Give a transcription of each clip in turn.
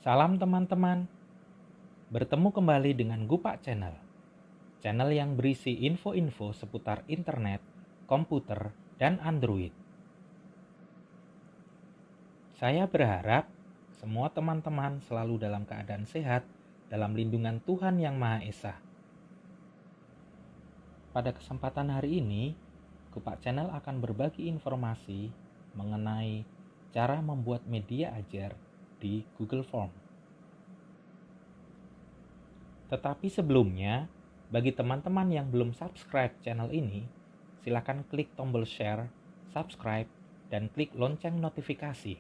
Salam teman-teman, bertemu kembali dengan Gupak Channel, channel yang berisi info-info seputar internet, komputer, dan Android. Saya berharap semua teman-teman selalu dalam keadaan sehat dalam lindungan Tuhan Yang Maha Esa. Pada kesempatan hari ini, Gupak Channel akan berbagi informasi mengenai cara membuat media ajar di Google Form. Tetapi sebelumnya, bagi teman-teman yang belum subscribe channel ini, silakan klik tombol share, subscribe, dan klik lonceng notifikasi,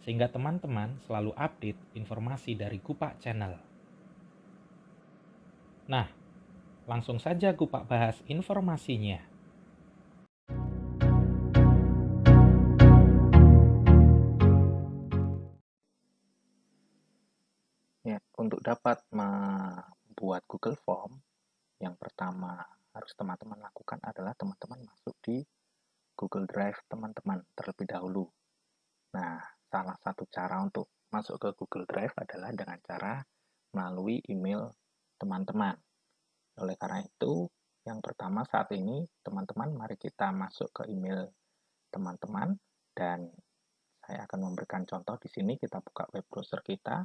sehingga teman-teman selalu update informasi dari Gupak Channel. Nah, langsung saja Gupak bahas informasinya. Ya, untuk dapat membuat Google Form, yang pertama harus teman-teman lakukan adalah teman-teman masuk di Google Drive teman-teman terlebih dahulu. Nah, salah satu cara untuk masuk ke Google Drive adalah dengan cara melalui email teman-teman. Oleh karena itu, yang pertama saat ini, teman-teman, mari kita masuk ke email teman-teman dan saya akan memberikan contoh di sini. Kita buka web browser kita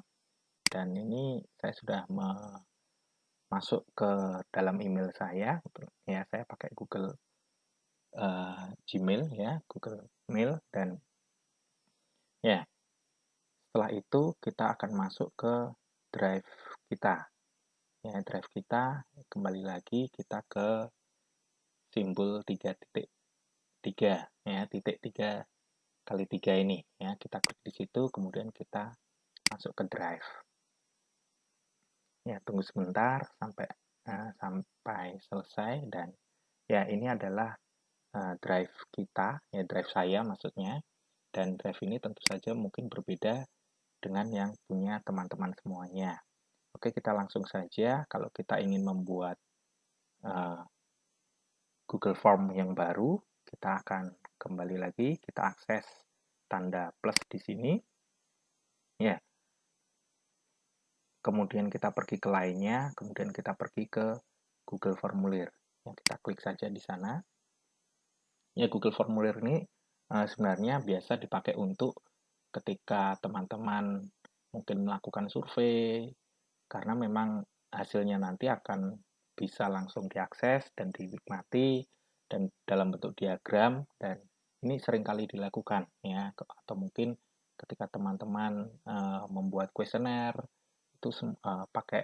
dan ini saya sudah masuk ke dalam email saya, ya saya pakai Google Gmail ya, Google Mail, dan ya setelah itu kita akan masuk ke drive kita. Ya, drive kita kembali lagi kita ke simbol 3.3 ya, titik 3 kali 3 ini ya, kita klik di situ kemudian kita masuk ke drive. Ya, tunggu sebentar sampai selesai dan ya ini adalah drive kita, ya drive saya maksudnya, dan drive ini tentu saja mungkin berbeda dengan yang punya teman-teman semuanya. Oke, kita langsung saja. Kalau kita ingin membuat uh, Google Form yang baru, kita akan kembali lagi, kita akses tanda plus di sini, ya. Kemudian kita pergi ke lainnya, kemudian kita pergi ke Google Formulir. Ya, kita klik saja di sana. Ya, Google Formulir ini sebenarnya biasa dipakai untuk ketika teman-teman mungkin melakukan survei, karena memang hasilnya nanti akan bisa langsung diakses dan dinikmati dan dalam bentuk diagram, dan ini seringkali dilakukan ya, atau mungkin ketika teman-teman membuat kuesioner itu pakai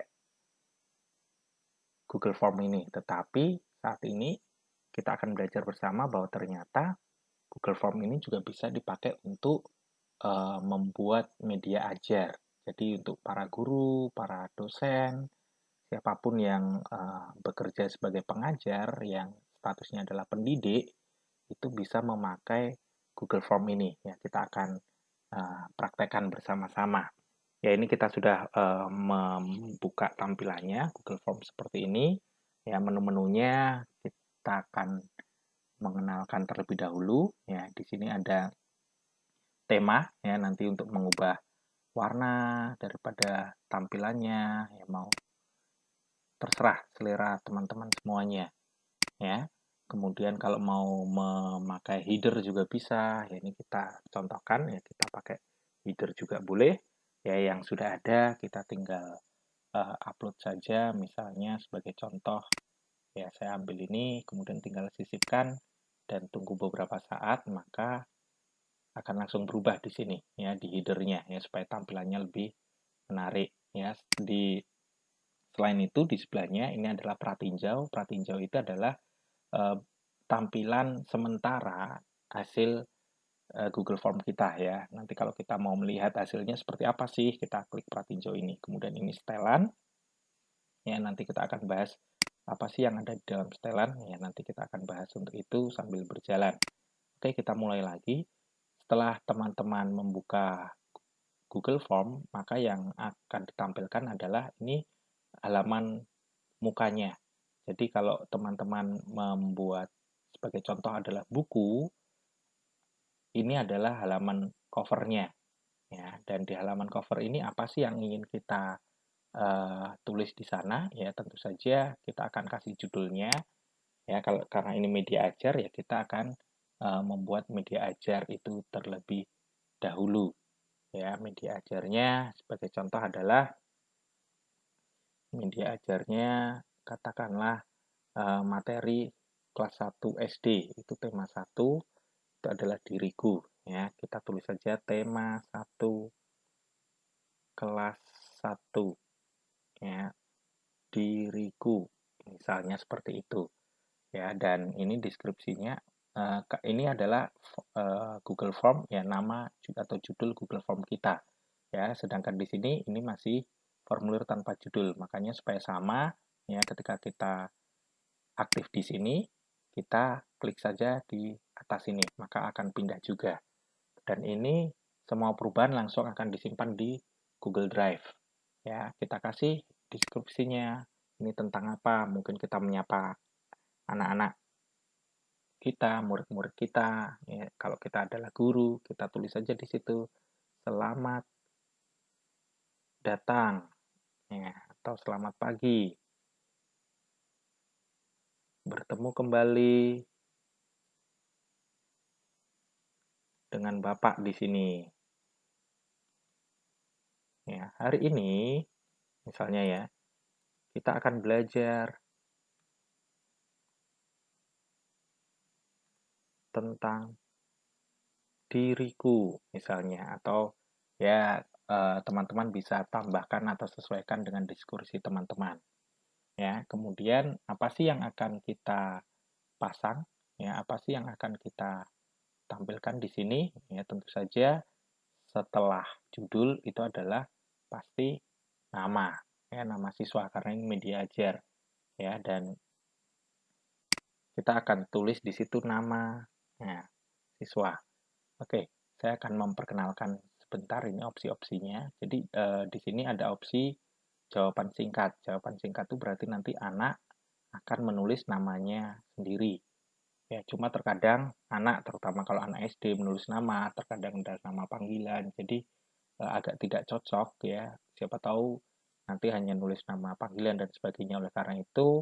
Google Form ini. Tetapi saat ini kita akan belajar bersama bahwa ternyata Google Form ini juga bisa dipakai untuk membuat media ajar. Jadi untuk para guru, para dosen, siapapun yang bekerja sebagai pengajar yang statusnya adalah pendidik, itu bisa memakai Google Form ini. Ya, kita akan praktekkan bersama-sama. Ya, ini kita sudah membuka tampilannya Google Form seperti ini. Ya, menu-menunya kita akan mengenalkan terlebih dahulu. Ya, di sini ada tema ya, nanti untuk mengubah warna daripada tampilannya, ya mau terserah selera teman-teman semuanya ya. Kemudian kalau mau memakai header juga bisa. Ya, ini kita contohkan ya, kita pakai header juga boleh. Ya, yang sudah ada kita tinggal upload saja, misalnya sebagai contoh ya saya ambil ini kemudian tinggal sisipkan dan tunggu beberapa saat, maka akan langsung berubah di sini ya, di headernya ya, supaya tampilannya lebih menarik ya. Selain itu di sebelahnya ini adalah pratinjau. Pratinjau itu adalah tampilan sementara hasil Google Form kita ya. Nanti kalau kita mau melihat hasilnya seperti apa sih, kita klik pratinjau ini. Kemudian ini setelan. Ya, nanti kita akan bahas apa sih yang ada di dalam setelan. Ya, nanti kita akan bahas untuk itu sambil berjalan. Oke, kita mulai lagi. Setelah teman-teman membuka Google Form, maka yang akan ditampilkan adalah ini halaman mukanya. Jadi kalau teman-teman membuat sebagai contoh adalah buku, ini adalah halaman covernya. Ya, dan di halaman cover ini apa sih yang ingin kita tulis di sana? Ya, tentu saja kita akan kasih judulnya. Ya, kalau karena ini media ajar, ya kita akan membuat media ajar itu terlebih dahulu. Ya, media ajarnya sebagai contoh adalah media ajarnya katakanlah materi kelas 1 SD, itu tema 1 itu adalah diriku. Ya, kita tulis saja tema 1 kelas 1, ya, diriku. Misalnya seperti itu. Ya, dan ini deskripsinya ini adalah Google Form, ya, nama atau judul Google Form kita. Ya, sedangkan di sini ini masih formulir tanpa judul. Makanya supaya sama, ya, ketika kita aktif di sini, kita klik saja di atas ini, maka akan pindah juga. Dan ini semua perubahan langsung akan disimpan di Google Drive. Ya, kita kasih deskripsinya. Ini tentang apa? Mungkin kita menyapa anak-anak kita, murid-murid kita. Ya, kalau kita adalah guru, kita tulis saja di situ, selamat datang, ya, atau selamat pagi, bertemu kembali dengan Bapak di sini. Ya, hari ini, misalnya ya, kita akan belajar tentang diriku, misalnya, atau ya teman-teman bisa tambahkan atau sesuaikan dengan diskusi teman-teman. Ya, kemudian apa sih yang akan kita pasang? Ya, apa sih yang akan kita tampilkan di sini? Ya, tentu saja setelah judul itu adalah pasti nama, ya, nama siswa karena ini media ajar, ya, dan kita akan tulis di situ nama, nah, siswa. Oke, saya akan memperkenalkan sebentar ini opsi-opsinya. Jadi di sini ada opsi jawaban singkat. Jawaban singkat itu berarti nanti anak akan menulis namanya sendiri. Ya, cuma terkadang anak, terutama kalau anak SD menulis nama, terkadang ada nama panggilan. Jadi agak tidak cocok ya. Siapa tahu nanti hanya nulis nama panggilan dan sebagainya. Oleh karena itu,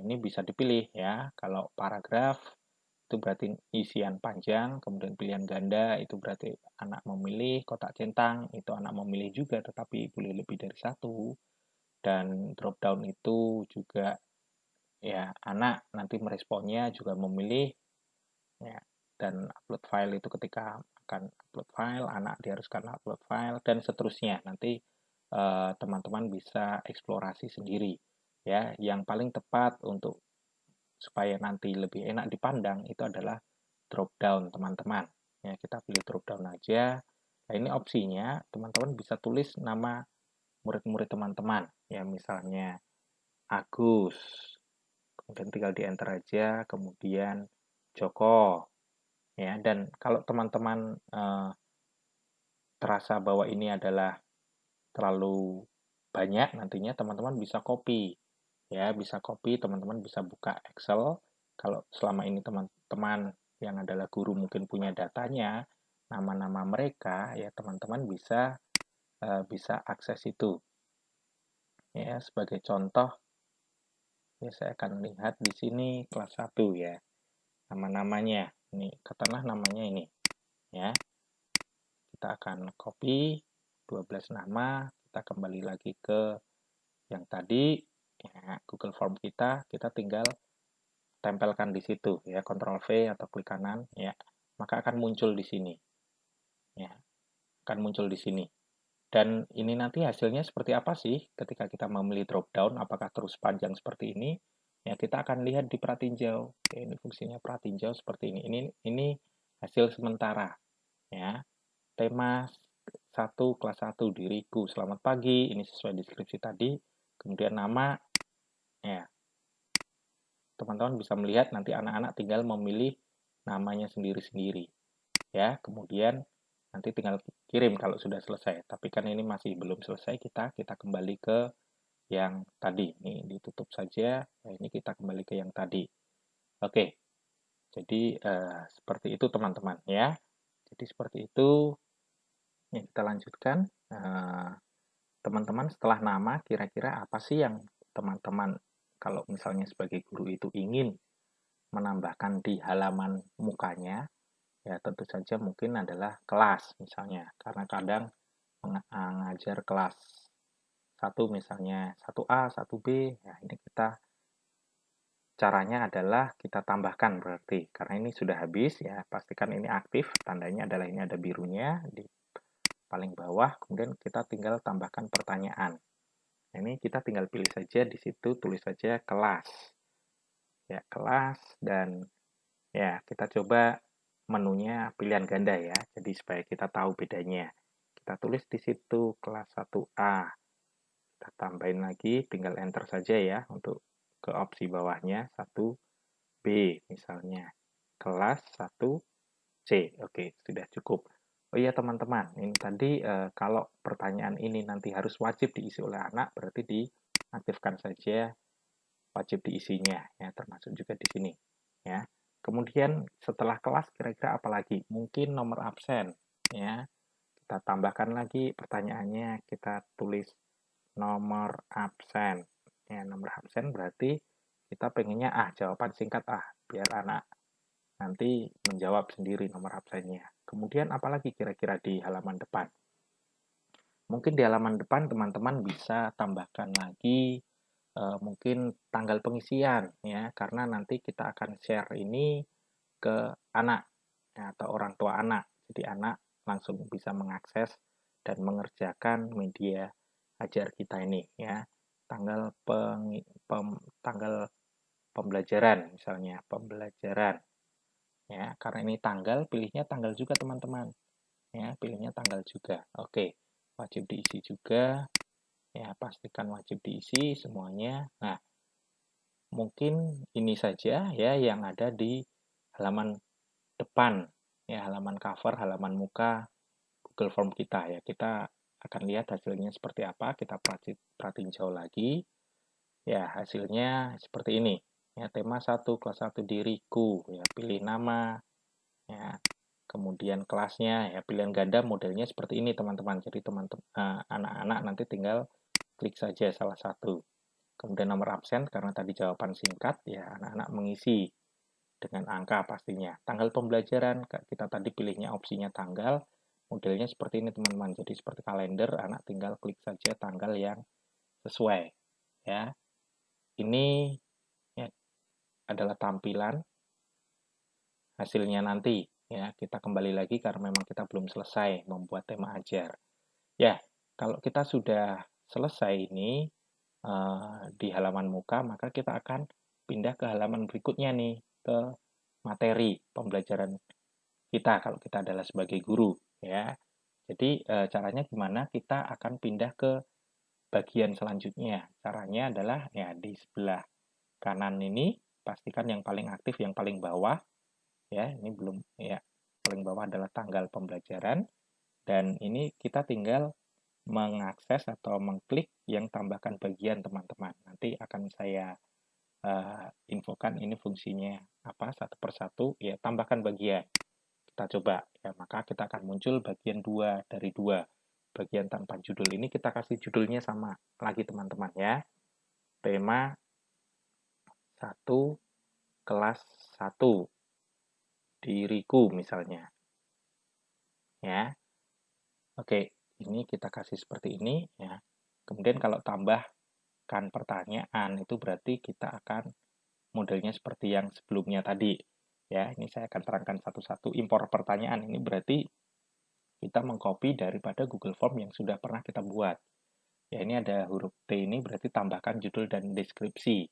ini bisa dipilih ya. Kalau paragraf itu berarti isian panjang, kemudian pilihan ganda itu berarti anak memilih, kotak centang itu anak memilih juga, tetapi boleh lebih dari satu. Dan drop down itu juga ya anak nanti meresponnya juga memilih, ya. Dan upload file itu ketika akan upload file, anak diharuskan upload file dan seterusnya. Nanti teman-teman bisa eksplorasi sendiri. Ya, yang paling tepat untuk supaya nanti lebih enak dipandang itu adalah drop down, teman-teman. Ya, kita pilih drop down aja. Nah, ini opsinya, teman-teman bisa tulis nama murid-murid teman-teman. Ya, misalnya Agus. Kemudian tinggal di enter aja, kemudian Joko. Ya, dan kalau teman-teman terasa bahwa ini adalah terlalu banyak, nantinya teman-teman bisa copy. Ya, bisa copy, teman-teman bisa buka Excel. Kalau selama ini teman-teman yang adalah guru mungkin punya datanya, nama-nama mereka, ya teman-teman bisa akses itu. Ya, sebagai contoh, ya saya akan lihat di sini kelas 1 ya. Nama-namanya. Ini katakanlah namanya ini, ya. Kita akan copy 12 nama, kita kembali lagi ke yang tadi, ya, Google Form kita tinggal tempelkan di situ ya, Ctrl V atau klik kanan ya, maka akan muncul di sini. Ya, akan muncul di sini. Dan ini nanti hasilnya seperti apa sih ketika kita memilih drop down, apakah terus panjang seperti ini? Ya, kita akan lihat di pratinjau. Ya, ini fungsinya pratinjau seperti ini. Ini hasil sementara ya. Tema 1 kelas 1 diriku. Selamat pagi. Ini sesuai deskripsi tadi. Kemudian nama ya. Teman-teman bisa melihat nanti anak-anak tinggal memilih namanya sendiri-sendiri. Ya, kemudian nanti tinggal kirim kalau sudah selesai. Tapi kan ini masih belum selesai, kita kembali ke yang tadi. Ini ditutup saja. Nah, ini kita kembali ke yang tadi. Oke. Jadi seperti itu teman-teman ya. Jadi seperti itu Ya, kita lanjutkan. Teman-teman, setelah nama, kira-kira apa sih yang teman-teman, kalau misalnya sebagai guru itu ingin menambahkan di halaman mukanya, ya tentu saja mungkin adalah kelas misalnya. Karena kadang mengajar kelas 1 misalnya, 1A, 1B, ya ini caranya adalah kita tambahkan berarti. Karena ini sudah habis, ya pastikan ini aktif, tandanya adalah ini ada birunya di paling bawah, kemudian kita tinggal tambahkan pertanyaan. Nah, ini kita tinggal pilih saja di situ, tulis saja kelas. Ya, kelas, dan ya kita coba menunya pilihan ganda ya. Jadi supaya kita tahu bedanya. Kita tulis di situ kelas 1A. Kita tambahin lagi, tinggal enter saja ya untuk ke opsi bawahnya 1B misalnya. Kelas 1C. Oke, sudah cukup. Oh iya teman-teman, ini tadi kalau pertanyaan ini nanti harus wajib diisi oleh anak, berarti diaktifkan saja wajib diisinya ya, termasuk juga di sini ya. Kemudian setelah kelas kira-kira apa lagi? Mungkin nomor absen ya. Kita tambahkan lagi pertanyaannya, kita tulis nomor absen. Ya, nomor absen berarti kita pengennya jawaban singkat biar anak nanti menjawab sendiri nomor absennya. Kemudian apalagi kira-kira di halaman depan? Mungkin di halaman depan teman-teman bisa tambahkan lagi mungkin tanggal pengisian ya, karena nanti kita akan share ini ke anak ya, atau orang tua anak. Jadi anak langsung bisa mengakses dan mengerjakan media ajar kita ini ya. Tanggal pembelajaran misalnya, pembelajaran ya. Karena ini tanggal, pilihnya tanggal juga teman-teman. Ya, pilihnya tanggal juga. Oke. Wajib diisi juga. Ya, pastikan wajib diisi semuanya. Nah, mungkin ini saja ya yang ada di halaman depan, ya halaman cover, halaman muka Google Form kita ya. Kita akan lihat hasilnya seperti apa, kita perhatiin jauh lagi. Ya, hasilnya seperti ini. Ya, tema 1, kelas 1 diriku, ya pilih nama, ya. Kemudian kelasnya, ya pilihan ganda modelnya seperti ini teman-teman. Jadi teman-teman anak-anak nanti tinggal klik saja salah satu. Kemudian nomor absen, karena tadi jawaban singkat, ya anak-anak mengisi dengan angka pastinya. Tanggal pembelajaran, kita tadi pilihnya opsinya tanggal, modelnya seperti ini teman-teman. Jadi seperti kalender, anak tinggal klik saja tanggal yang sesuai. Ya, ini ya, adalah tampilan hasilnya nanti. Ya, kita kembali lagi karena memang kita belum selesai membuat tema ajar. Ya, kalau kita sudah selesai ini di halaman muka, maka kita akan pindah ke halaman berikutnya nih, ke materi pembelajaran kita kalau kita adalah sebagai guru ya. Jadi caranya gimana? Kita akan pindah ke bagian selanjutnya. Caranya adalah ya di sebelah kanan ini pastikan yang paling aktif yang paling bawah ya. Ini belum ya. Paling bawah adalah tanggal pembelajaran dan ini kita tinggal mengakses atau mengklik yang tambahkan bagian teman-teman. Nanti akan saya infokan ini fungsinya apa satu persatu ya, tambahkan bagian. Kita coba ya, maka kita akan muncul bagian 2 dari 2. Bagian tanpa judul ini kita kasih judulnya sama lagi teman-teman ya. Tema 1 kelas 1 diriku misalnya. Ya. Oke, ini kita kasih seperti ini ya. Kemudian kalau tambahkan pertanyaan itu berarti kita akan modelnya seperti yang sebelumnya tadi. Ya, ini saya akan terangkan satu-satu. Impor pertanyaan ini berarti kita mengcopy daripada Google Form yang sudah pernah kita buat. Ya, ini ada huruf T ini berarti tambahkan judul dan deskripsi.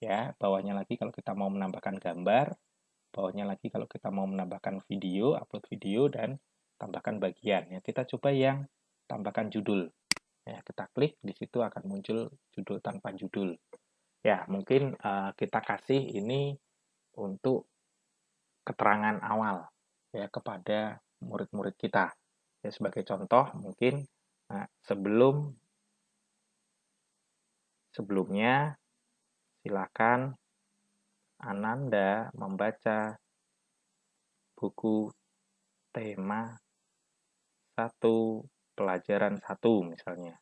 Ya, bawahnya lagi kalau kita mau menambahkan gambar, bawahnya lagi kalau kita mau menambahkan video, upload video, dan tambahkan bagian. Ya, kita coba yang tambahkan judul. Ya, kita klik, di situ akan muncul judul tanpa judul. Ya, mungkin kita kasih ini untuk keterangan awal ya kepada murid-murid kita. Ya, sebagai contoh, mungkin sebelumnya silakan Ananda membaca buku tema 1, pelajaran 1 misalnya.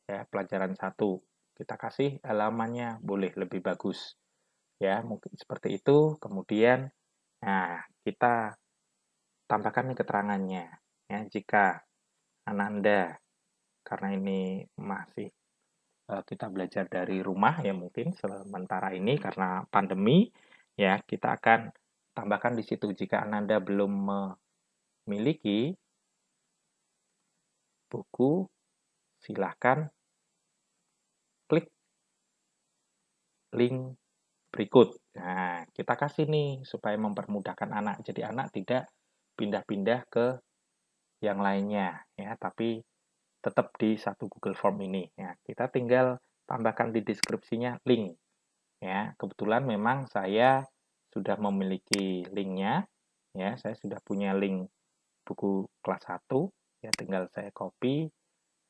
Ya, pelajaran 1. Kita kasih halamannya, boleh lebih bagus. Ya, mungkin seperti itu. Kemudian, nah, kita tambahkan nih keterangannya. Ya, jika Ananda, karena ini masih kita belajar dari rumah ya mungkin sementara ini karena pandemi, ya kita akan tambahkan di situ jika Ananda belum memiliki buku, silahkan klik link berikut. Nah, kita kasih nih supaya mempermudahkan anak. Jadi anak tidak pindah-pindah ke yang lainnya ya, tapi tetap di satu Google Form ini. Ya, kita tinggal tambahkan di deskripsinya link. Ya, kebetulan memang saya sudah memiliki linknya. Ya, saya sudah punya link buku kelas 1. Ya, tinggal saya copy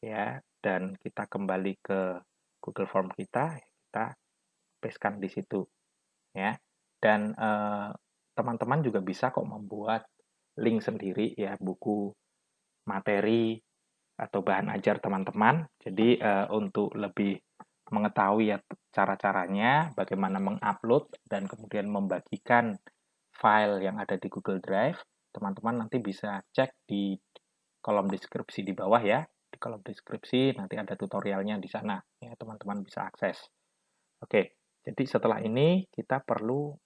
ya, dan kita kembali ke Google Form kita pastekan di situ ya. Dan teman-teman juga bisa kok membuat link sendiri ya, buku materi atau bahan ajar teman-teman. Jadi untuk lebih mengetahui ya cara-caranya bagaimana mengupload dan kemudian membagikan file yang ada di Google Drive, teman-teman nanti bisa cek di kolom deskripsi di bawah ya. Di kolom deskripsi nanti ada tutorialnya di sana ya, teman-teman bisa akses. Oke, jadi setelah ini kita perlu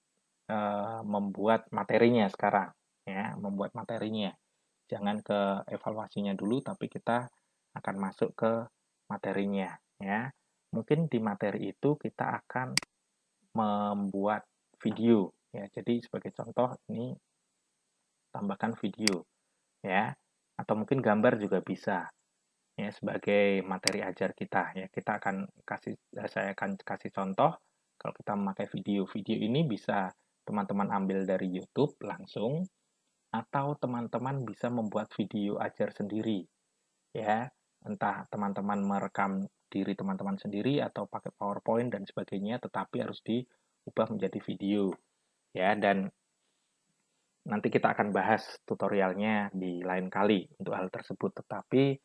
membuat materinya sekarang ya, membuat materinya. Jangan ke evaluasinya dulu, tapi kita akan masuk ke materinya ya. Mungkin di materi itu kita akan membuat video ya. Jadi sebagai contoh ini tambahkan video ya, atau mungkin gambar juga bisa ya sebagai materi ajar kita ya. Saya akan kasih contoh kalau kita memakai video. Video ini bisa teman-teman ambil dari YouTube langsung atau teman-teman bisa membuat video ajar sendiri ya, entah teman-teman merekam diri teman-teman sendiri atau pakai PowerPoint dan sebagainya, tetapi harus diubah menjadi video ya. Dan nanti kita akan bahas tutorialnya di lain kali untuk hal tersebut, tetapi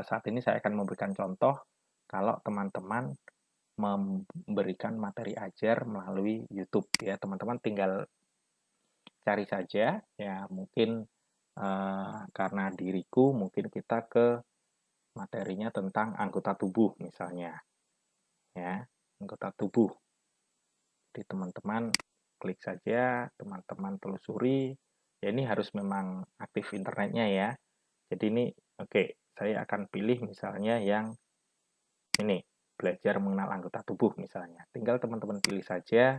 saat ini saya akan memberikan contoh kalau teman-teman memberikan materi ajar melalui YouTube ya. Teman-teman tinggal cari saja ya, mungkin karena diriku mungkin kita ke materinya tentang anggota tubuh misalnya ya, anggota tubuh. Jadi teman-teman klik saja, teman-teman telusuri. Ya ini harus memang aktif internetnya ya. Jadi ini oke, saya akan pilih misalnya yang ini, belajar mengenal anggota tubuh misalnya. Tinggal teman-teman pilih saja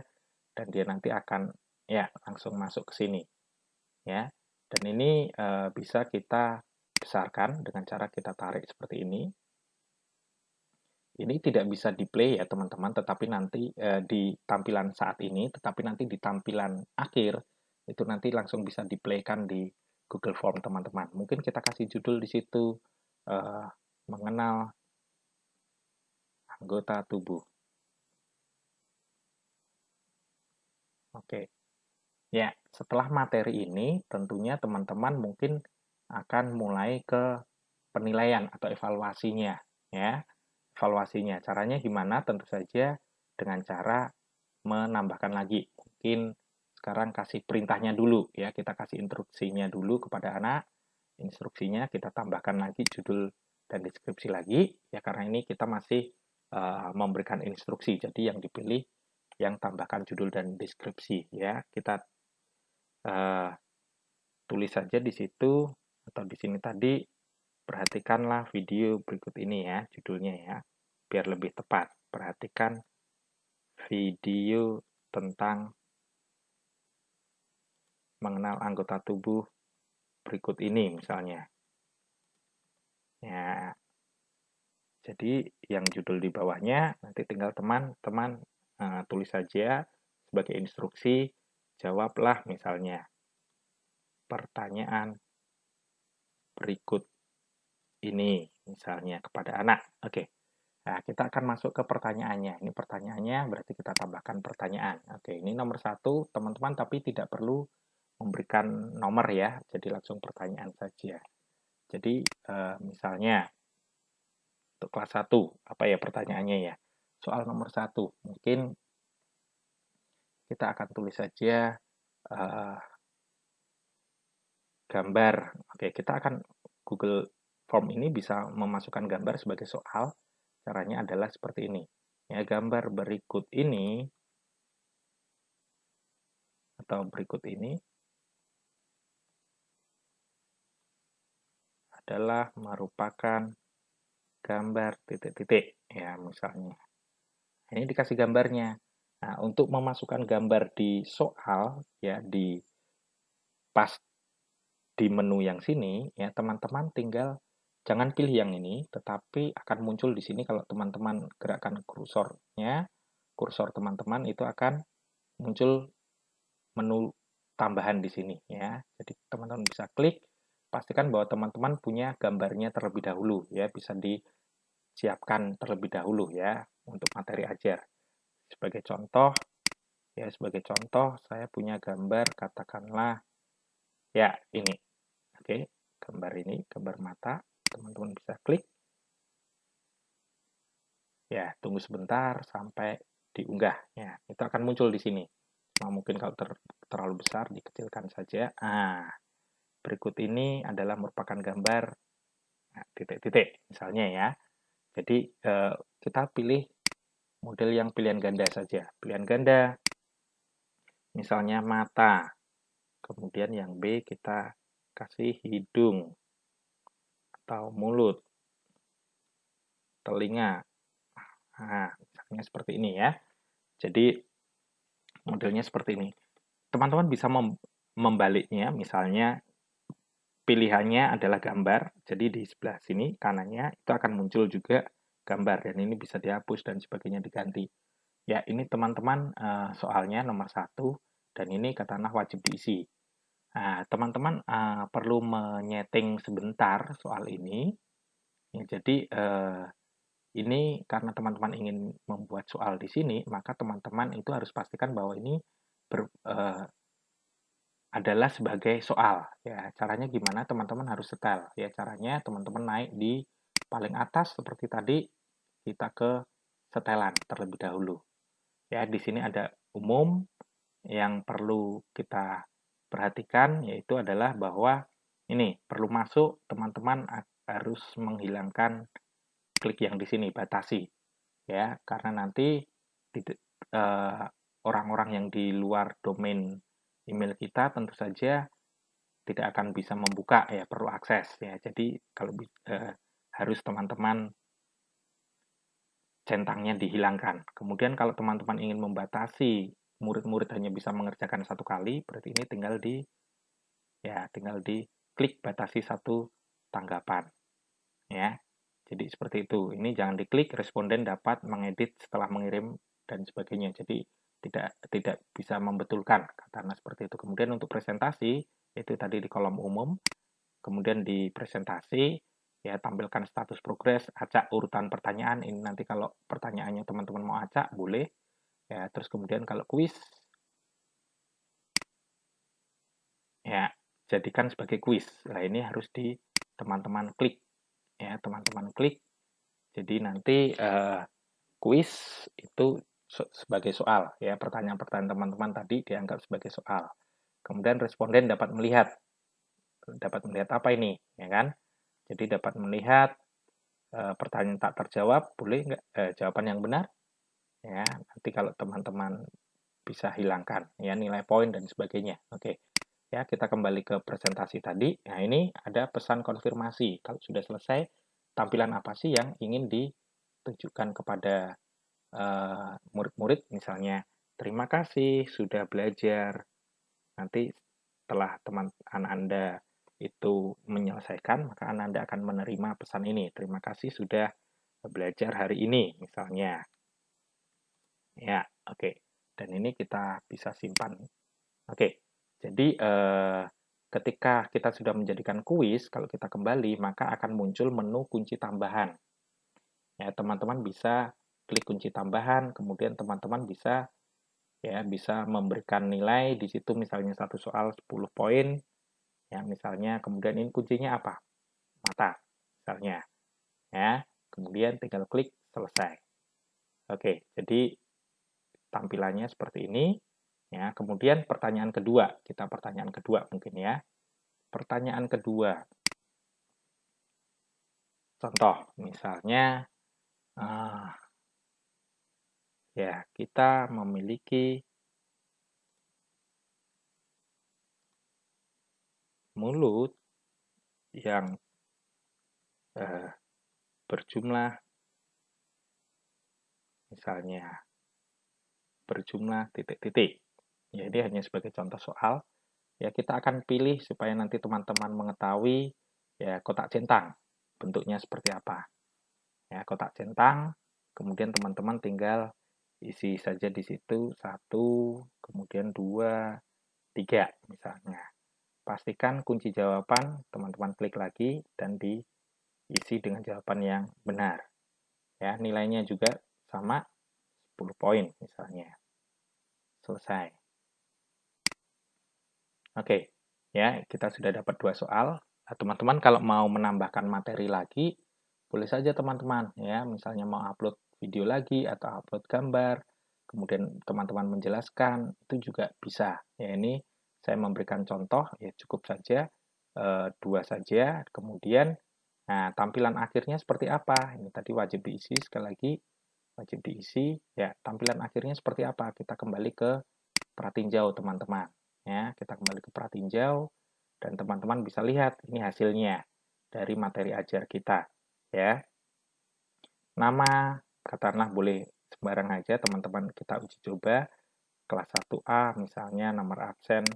dan dia nanti akan ya langsung masuk ke sini ya. Dan ini bisa kita besarkan dengan cara kita tarik seperti ini. Ini tidak bisa di-play ya teman-teman, tetapi nanti di tampilan saat ini, tetapi nanti di tampilan akhir itu nanti langsung bisa di-play-kan di Google Form teman-teman. Mungkin kita kasih judul di situ mengenal anggota tubuh. Oke. Ya, setelah materi ini tentunya teman-teman mungkin akan mulai ke penilaian atau evaluasinya ya. Evaluasinya caranya gimana? Tentu saja dengan cara menambahkan lagi. Mungkin sekarang kasih perintahnya dulu ya, kita kasih instruksinya dulu kepada anak. Instruksinya kita tambahkan lagi judul dan deskripsi lagi ya, karena ini kita masih memberikan instruksi. Jadi yang dipilih yang tambahkan judul dan deskripsi ya. Kita tulis saja di situ atau di sini tadi, perhatikanlah video berikut ini ya, judulnya ya, biar lebih tepat. Perhatikan video tentang mengenal anggota tubuh berikut ini misalnya. Ya, jadi yang judul di bawahnya nanti tinggal teman-teman tulis saja sebagai instruksi, jawablah misalnya pertanyaan berikut ini misalnya kepada anak. Oke. Nah, kita akan masuk ke pertanyaannya. Ini pertanyaannya berarti kita tambahkan pertanyaan. Oke, ini nomor 1, teman-teman, tapi tidak perlu memberikan nomor ya, jadi langsung pertanyaan saja. Jadi misalnya untuk kelas 1, apa ya pertanyaannya ya? Soal nomor 1, mungkin kita akan tulis saja gambar. Oke, kita akan Google Form ini bisa memasukkan gambar sebagai soal. Caranya adalah seperti ini. Ya, gambar berikut ini atau berikut ini adalah merupakan gambar titik-titik ya misalnya. Ini dikasih gambarnya. Nah, untuk memasukkan gambar di soal ya di pas di menu yang sini ya teman-teman tinggal jangan pilih yang ini tetapi akan muncul di sini kalau teman-teman gerakkan kursornya, kursor teman-teman itu akan muncul menu tambahan di sini ya. Jadi teman-teman bisa klik, pastikan bahwa teman-teman punya gambarnya terlebih dahulu ya, bisa disiapkan terlebih dahulu ya untuk materi ajar. Sebagai contoh saya punya gambar katakanlah ya ini. Oke, gambar ini, gambar mata. Teman-teman bisa klik. Ya, tunggu sebentar sampai diunggah. Ya, itu akan muncul di sini. Mungkin kalau terlalu besar dikecilkan saja. Berikut ini adalah merupakan gambar titik-titik misalnya ya. Jadi kita pilih model yang pilihan ganda saja. Pilihan ganda misalnya mata. Kemudian yang B kita kasih hidung atau mulut, telinga. Nah, misalnya seperti ini ya. Jadi modelnya seperti ini. Teman-teman bisa membaliknya, misalnya pilihannya adalah gambar, jadi di sebelah sini kanannya itu akan muncul juga gambar, dan ini bisa dihapus dan sebagainya diganti. Ya, ini teman-teman soalnya nomor 1, dan ini katakanlah wajib diisi. Nah, teman-teman perlu menyeting sebentar soal ini. Ya, jadi ini karena teman-teman ingin membuat soal di sini, maka teman-teman itu harus pastikan bahwa ini adalah sebagai soal. Ya, caranya gimana? Teman-teman harus setel. Ya, caranya teman-teman naik di paling atas seperti tadi, kita ke setelan terlebih dahulu. Ya, di sini ada umum yang perlu kita perhatikan yaitu adalah bahwa ini perlu masuk teman-teman harus menghilangkan klik yang di sini batasi ya karena nanti orang-orang yang di luar domain email kita tentu saja tidak akan bisa membuka ya perlu akses ya jadi kalau harus teman-teman centangnya dihilangkan. Kemudian kalau teman-teman ingin membatasi murid-murid hanya bisa mengerjakan satu kali, berarti ini tinggal di klik batasi satu tanggapan. Ya. Jadi seperti itu. Ini jangan diklik, responden dapat mengedit setelah mengirim dan sebagainya. Jadi tidak bisa membetulkan karena seperti itu. Kemudian untuk presentasi itu tadi di kolom umum, kemudian di presentasi ya tampilkan status progres, acak urutan pertanyaan. Ini nanti kalau pertanyaannya teman-teman mau acak boleh. Ya, terus kemudian kalau kuis ya jadikan sebagai kuis. Nah, ini harus di teman-teman klik ya, teman-teman klik. Jadi nanti kuis itu sebagai soal ya, pertanyaan-pertanyaan teman-teman tadi dianggap sebagai soal. Kemudian responden dapat melihat apa ini ya kan? Jadi dapat melihat pertanyaan tak terjawab, boleh nggak jawaban yang benar? Ya, nanti kalau teman-teman bisa hilangkan ya nilai poin dan sebagainya. Oke. Ya, kita kembali ke presentasi tadi. Nah, ini ada pesan konfirmasi. Kalau sudah selesai, tampilan apa sih yang ingin ditujukan kepada murid-murid? Misalnya, terima kasih sudah belajar. Nanti setelah anak Anda itu menyelesaikan, maka anak Anda akan menerima pesan ini. Terima kasih sudah belajar hari ini, misalnya. Ya, oke. Dan ini kita bisa simpan. Oke. Jadi ketika kita sudah menjadikan kuis, kalau kita kembali maka akan muncul menu kunci tambahan. Ya, teman-teman bisa klik kunci tambahan, kemudian teman-teman bisa ya bisa memberikan nilai di situ, misalnya satu soal 10 poin, ya misalnya, kemudian ini kuncinya apa? Mata, misalnya, ya. Kemudian tinggal klik selesai. Oke, jadi tampilannya seperti ini, ya. Kemudian pertanyaan kedua, kita pertanyaan kedua mungkin ya. Pertanyaan kedua, contoh misalnya, ya kita memiliki mulut yang berjumlah, misalnya berjumlah titik-titik. Ya, ini hanya sebagai contoh soal. Ya, kita akan pilih supaya nanti teman-teman mengetahui ya kotak centang bentuknya seperti apa. Ya, kotak centang, kemudian teman-teman tinggal isi saja di situ 1, kemudian 2, 3 misalnya. Pastikan kunci jawaban teman-teman klik lagi dan diisi dengan jawaban yang benar. Ya, nilainya juga sama 10 poin misalnya. Selesai. Oke, ya kita sudah dapat 2 soal. Nah, teman-teman kalau mau menambahkan materi lagi, boleh saja teman-teman ya, misalnya mau upload video lagi atau upload gambar, kemudian teman-teman menjelaskan, itu juga bisa. Ya, ini saya memberikan contoh, ya cukup saja 2 saja. Kemudian, nah tampilan akhirnya seperti apa? Ini tadi wajib diisi, sekali lagi wajib diisi. Ya, tampilan akhirnya seperti apa? Kita kembali ke pratinjau teman-teman. Ya, kita kembali ke pratinjau dan teman-teman bisa lihat ini hasilnya dari materi ajar kita. Ya, nama katakanlah boleh sembarang aja teman-teman, kita uji coba kelas 1A misalnya nomor absen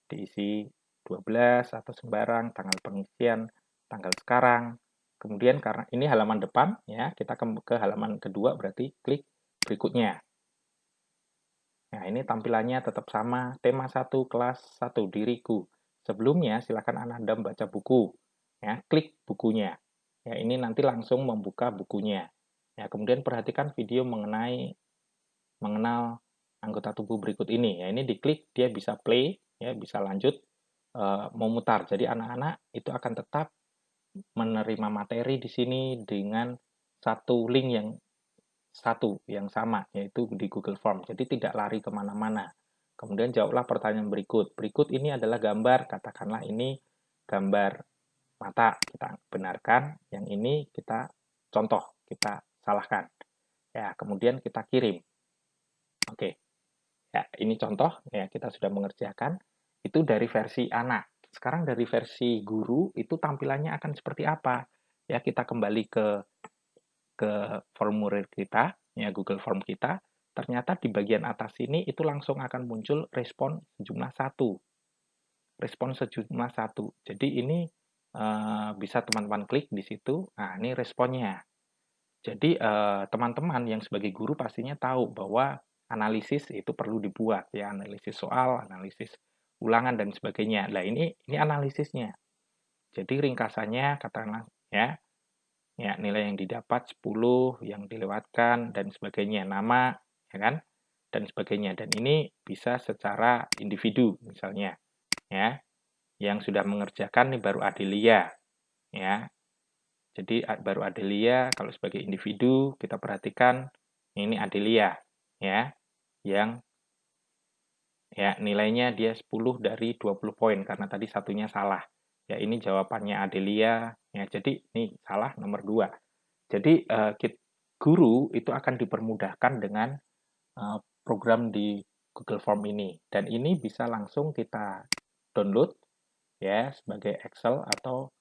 diisi 12 atau sembarang, tanggal pengisian, tanggal sekarang. Kemudian karena ini halaman depan ya, kita ke halaman kedua berarti klik berikutnya. Nah, ini tampilannya tetap sama, tema 1, kelas 1, diriku. Sebelumnya, silakan Anda membaca buku. Ya, klik bukunya. Ya, ini nanti langsung membuka bukunya. Ya, kemudian perhatikan video mengenal anggota tubuh berikut ini. Ya, ini diklik, dia bisa play, ya, bisa lanjut, memutar. Jadi anak-anak itu akan tetap menerima materi di sini dengan satu link yang sama, yaitu di Google Form. Jadi tidak lari kemana-mana. Kemudian jawablah pertanyaan berikut. Berikut ini adalah gambar, katakanlah ini gambar mata, kita benarkan. Yang ini kita contoh, kita salahkan. Ya, kemudian kita kirim. Oke, ya ini contoh, ya kita sudah mengerjakan. Itu dari versi anak. Sekarang dari versi guru, itu tampilannya akan seperti apa? Ya, kita kembali ke formulir kita, ya Google Form kita, ternyata di bagian atas ini itu langsung akan muncul respon sejumlah 1. Respon sejumlah 1. Jadi ini bisa teman-teman klik di situ. Nah, ini responnya. Jadi teman-teman yang sebagai guru pastinya tahu bahwa analisis itu perlu dibuat ya, analisis soal, analisis ulangan dan sebagainya. Nah, ini analisisnya. Jadi ringkasannya katakanlah ya nilai yang didapat 10, yang dilewatkan dan sebagainya, nama ya kan, dan sebagainya. Dan ini bisa secara individu misalnya ya. Yang sudah mengerjakan nih baru Adelia ya. Jadi baru Adelia, kalau sebagai individu kita perhatikan ini Adelia ya, yang ya nilainya dia 10 dari 20 poin karena tadi satunya salah. Ya ini jawabannya Adelia ya. Jadi ini salah nomor 2. Jadi guru itu akan dipermudahkan dengan program di Google Form ini, dan ini bisa langsung kita download ya sebagai Excel, atau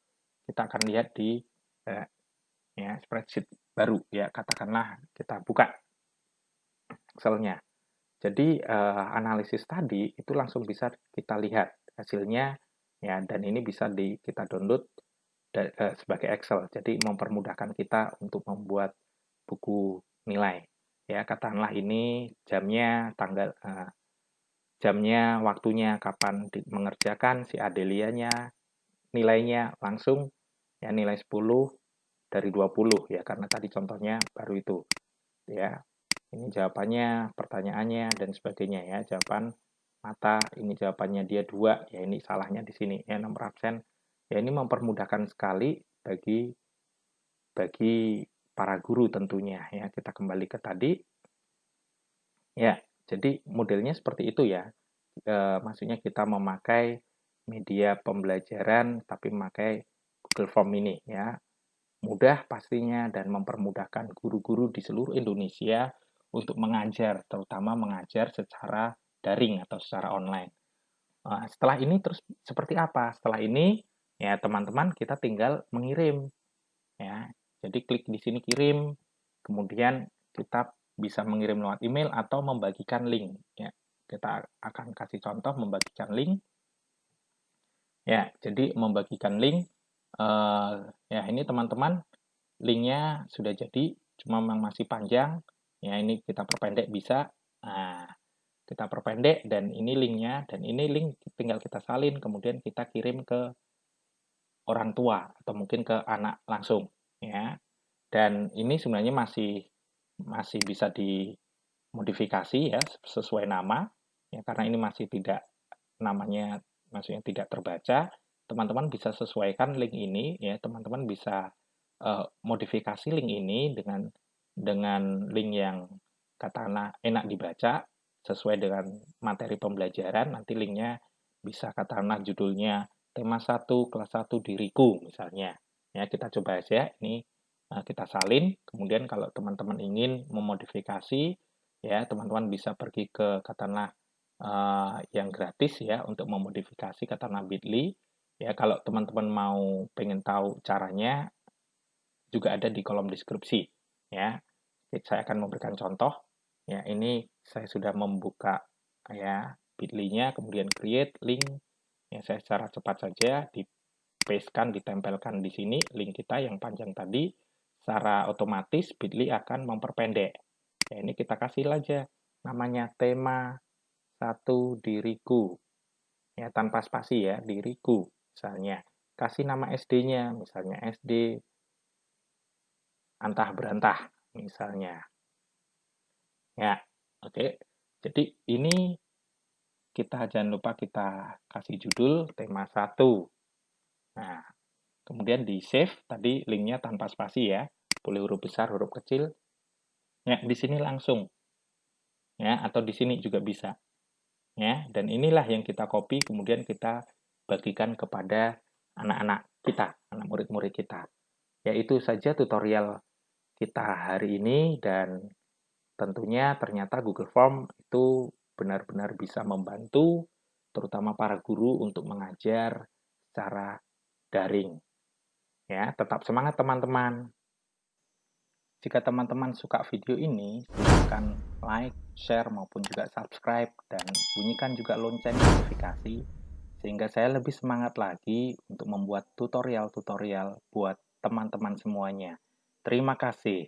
kita akan lihat di ya spreadsheet baru ya, katakanlah kita buka Excelnya. Jadi analisis tadi itu langsung bisa kita lihat hasilnya ya, dan ini bisa kita download sebagai Excel. Jadi mempermudahkan kita untuk membuat buku nilai. Ya, katakanlah ini jamnya, jamnya, waktunya, kapan mengerjakan si Adelianya, nilainya langsung ya nilai 10 dari 20 ya, karena tadi contohnya baru itu ya. Ini jawabannya, pertanyaannya, dan sebagainya ya. Jawaban mata, ini jawabannya dia 2, ya ini salahnya di sini. Ya, nomor absen. Ya, ini mempermudahkan sekali bagi para guru tentunya ya. Kita kembali ke tadi. Ya, jadi modelnya seperti itu ya. Maksudnya kita memakai media pembelajaran tapi memakai Google Form ini ya. Mudah pastinya dan mempermudahkan guru-guru di seluruh Indonesia untuk mengajar, terutama mengajar secara daring atau secara online. Setelah ini terus seperti apa? Setelah ini ya teman-teman kita tinggal mengirim ya. Jadi klik di sini kirim, kemudian kita bisa mengirim lewat email atau membagikan link ya. Kita akan kasih contoh membagikan link. Ya, jadi membagikan link ya ini teman-teman linknya sudah jadi, cuma memang masih panjang. Ya, ini kita perpendek bisa. Nah, kita perpendek dan ini linknya dan ini link tinggal kita salin kemudian kita kirim ke orang tua atau mungkin ke anak langsung ya. Dan ini sebenarnya masih bisa dimodifikasi ya sesuai nama ya karena ini masih tidak namanya maksudnya tidak terbaca. Teman-teman bisa sesuaikan link ini ya, teman-teman bisa modifikasi link ini dengan link yang katakanlah enak dibaca sesuai dengan materi pembelajaran. Nanti linknya bisa katakanlah judulnya tema 1 kelas 1 diriku misalnya. Ya, kita coba aja ini kita salin. Kemudian kalau teman-teman ingin memodifikasi ya, teman-teman bisa pergi ke katakanlah yang gratis ya untuk memodifikasi katakanlah Bitly. Ya, kalau teman-teman mau pengen tahu caranya juga ada di kolom deskripsi ya. Saya akan memberikan contoh. Ya, ini saya sudah membuka ya Bitly-nya, kemudian create link. Ya, saya secara cepat saja di-paste-kan, ditempelkan di sini link kita yang panjang tadi. Secara otomatis Bitly akan memperpendek. Ya, ini kita kasih aja namanya tema 1 diriku. Ya, tanpa spasi ya, diriku misalnya. Kasih nama SD-nya, misalnya SD antah berantah misalnya. Ya, oke. Jadi ini kita jangan lupa kita kasih judul tema 1. Nah, kemudian di save tadi linknya tanpa spasi ya. Boleh huruf besar, huruf kecil. Ya, di sini langsung. Ya, atau di sini juga bisa. Ya, dan inilah yang kita copy kemudian kita bagikan kepada anak-anak kita, anak murid-murid kita. Ya, itu saja tutorial kita hari ini dan tentunya ternyata Google Form itu benar-benar bisa membantu terutama para guru untuk mengajar secara daring. Ya, tetap semangat teman-teman. Jika teman-teman suka video ini, silakan like, share maupun juga subscribe dan bunyikan juga lonceng notifikasi sehingga saya lebih semangat lagi untuk membuat tutorial-tutorial buat teman-teman semuanya. Terima kasih.